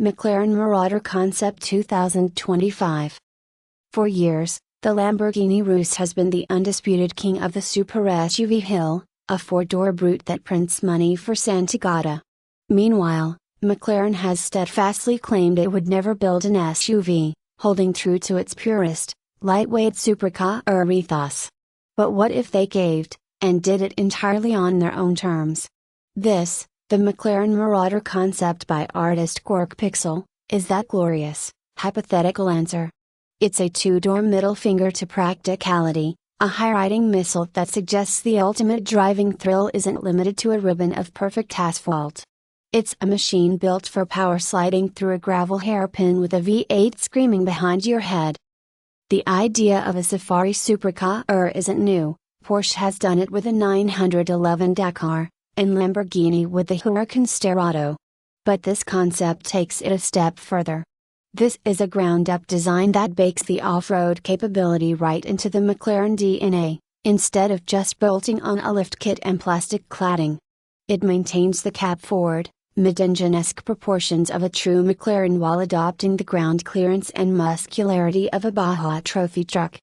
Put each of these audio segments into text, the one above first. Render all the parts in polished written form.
McLaren Marauder Concept 2025. For years, the Lamborghini Urus has been the undisputed king of the super SUV hill, a four-door brute that prints money for Santa Gata. Meanwhile, McLaren has steadfastly claimed it would never build an SUV, holding true to its purist, lightweight supercar ethos. But what if they caved, and did it entirely on their own terms? This, the McLaren Marauder concept by artist Quark Pixel, is that glorious, hypothetical answer. It's a two-door middle finger to practicality, a high-riding missile that suggests the ultimate driving thrill isn't limited to a ribbon of perfect asphalt. It's a machine built for power sliding through a gravel hairpin with a V8 screaming behind your head. The idea of a safari supercar isn't new. Porsche has done it with the 911 Dakar, and Lamborghini with the Huracan Sterrato. But this concept takes it a step further. This is a ground-up design that bakes the off-road capability right into the McLaren DNA, instead of just bolting on a lift kit and plastic cladding. It maintains the cab-forward, mid-engine-esque proportions of a true McLaren while adopting the ground clearance and muscularity of a Baja trophy truck.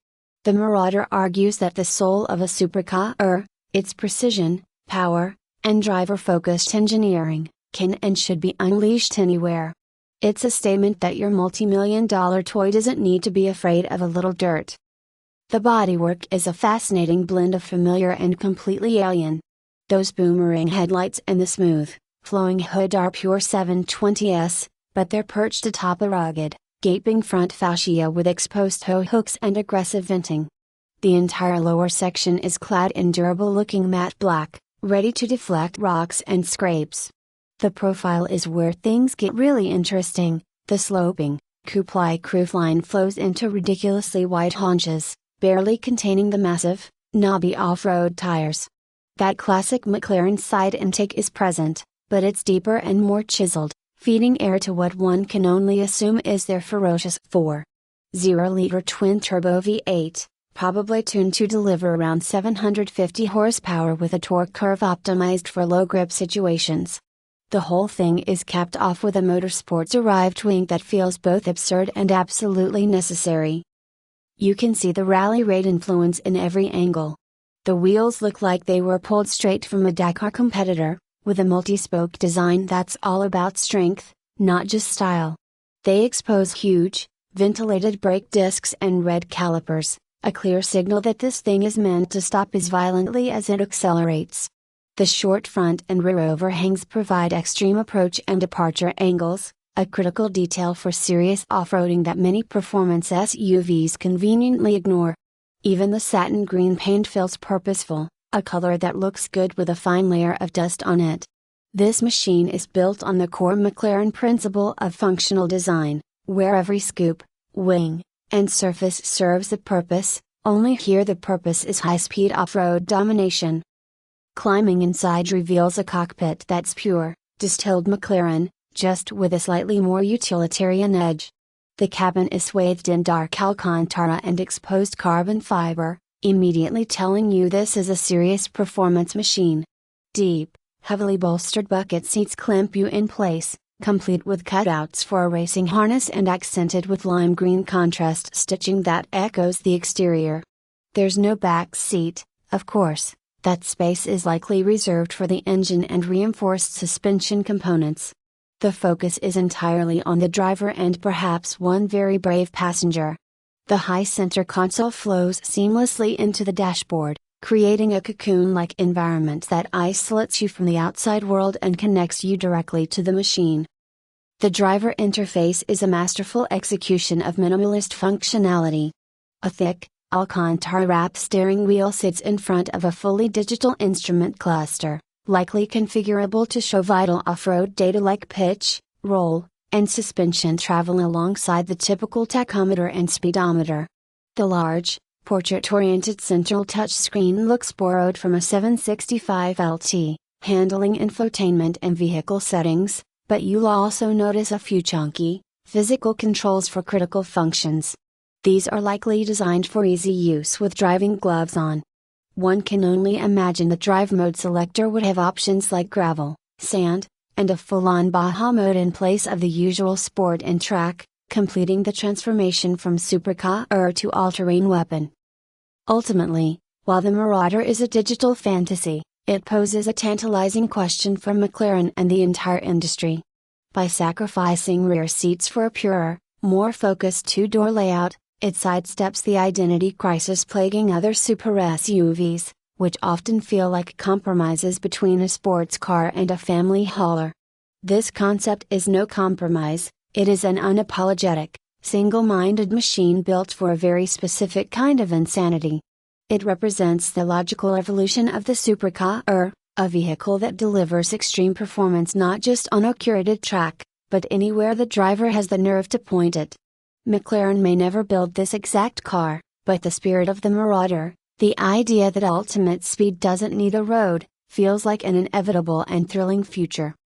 The Marauder argues that the soul of a supercar, its precision, power, and driver-focused engineering, can and should be unleashed anywhere. It's a statement that your multi-million-dollar toy doesn't need to be afraid of a little dirt. The bodywork is a fascinating blend of familiar and completely alien. Those boomerang headlights and the smooth, flowing hood are pure 720s, but they're perched atop a rugged, gaping front fascia with exposed tow hooks and aggressive venting. The entire lower section is clad in durable-looking matte black, ready to deflect rocks and scrapes. The profile is where things get really interesting. The sloping, coupe-like roofline flows into ridiculously wide haunches, barely containing the massive, knobby off-road tires. That classic McLaren side intake is present, but it's deeper and more chiseled, feeding air to what one can only assume is their ferocious 4.0-liter twin-turbo V8, probably tuned to deliver around 750 horsepower with a torque curve optimized for low-grip situations. The whole thing is capped off with a motorsport-derived wing that feels both absurd and absolutely necessary. You can see the rally raid influence in every angle. The wheels look like they were pulled straight from a Dakar competitor, with a multi-spoke design that's all about strength, not just style. They expose huge, ventilated brake discs and red calipers, a clear signal that this thing is meant to stop as violently as it accelerates. The short front and rear overhangs provide extreme approach and departure angles, a critical detail for serious off-roading that many performance SUVs conveniently ignore. Even the satin green paint feels purposeful, a color that looks good with a fine layer of dust on it. This machine is built on the core McLaren principle of functional design, where every scoop, wing, and surface serves a purpose, only here the purpose is high-speed off-road domination. Climbing inside reveals a cockpit that's pure, distilled McLaren, just with a slightly more utilitarian edge. The cabin is swathed in dark Alcantara and exposed carbon fiber, immediately telling you this is a serious performance machine. Deep, heavily bolstered bucket seats clamp you in place, complete with cutouts for a racing harness and accented with lime green contrast stitching that echoes the exterior. There's no back seat, of course. That space is likely reserved for the engine and reinforced suspension components. The focus is entirely on the driver and perhaps one very brave passenger. The high center console flows seamlessly into the dashboard, creating a cocoon-like environment that isolates you from the outside world and connects you directly to the machine. The driver interface is a masterful execution of minimalist functionality. A thick, Alcantara-wrapped steering wheel sits in front of a fully digital instrument cluster, likely configurable to show vital off-road data like pitch, roll, and suspension travel alongside the typical tachometer and speedometer. The large, portrait-oriented central touchscreen looks borrowed from a 765 LT, handling infotainment and vehicle settings, but you'll also notice a few chunky, physical controls for critical functions. These are likely designed for easy use with driving gloves on. One can only imagine the drive mode selector would have options like gravel, sand, and a full-on Baja mode in place of the usual sport and track, completing the transformation from supercar to all-terrain weapon. Ultimately, while the Marauder is a digital fantasy, it poses a tantalizing question for McLaren and the entire industry. By sacrificing rear seats for a purer, more focused two-door layout, it sidesteps the identity crisis plaguing other super SUVs, which often feel like compromises between a sports car and a family hauler. This concept is no compromise, it is an unapologetic, single-minded machine built for a very specific kind of insanity. It represents the logical evolution of the supercar, a vehicle that delivers extreme performance not just on a curated track, but anywhere the driver has the nerve to point it. McLaren may never build this exact car, but the spirit of the Marauder, the idea that ultimate speed doesn't need a road, feels like an inevitable and thrilling future.